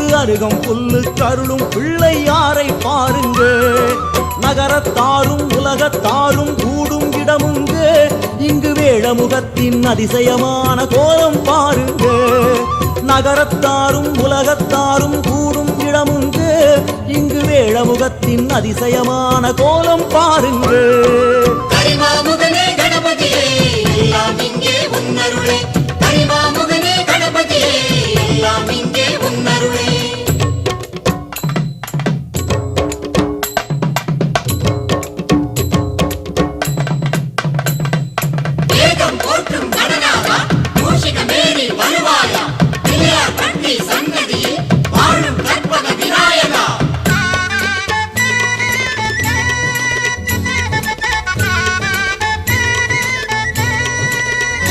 ஒரு அருகம் புல்லு கருளும் பிள்ளை யாரை பாருங்க நகரத்தாரும் உலகத்தாரும் கூடும் இடமுங்க இங்கு வேழமுகத்தின் அதிசயமான கோலம் பாருங்க நகரத்தாரும் உலகத்தாரும் கூடும் இடமுங்க இங்கு வேழமுகத்தின் அதிசயமான கோலம் பாருங்க கரிமாமுகனே கணபதியே எல்லாம் இங்கே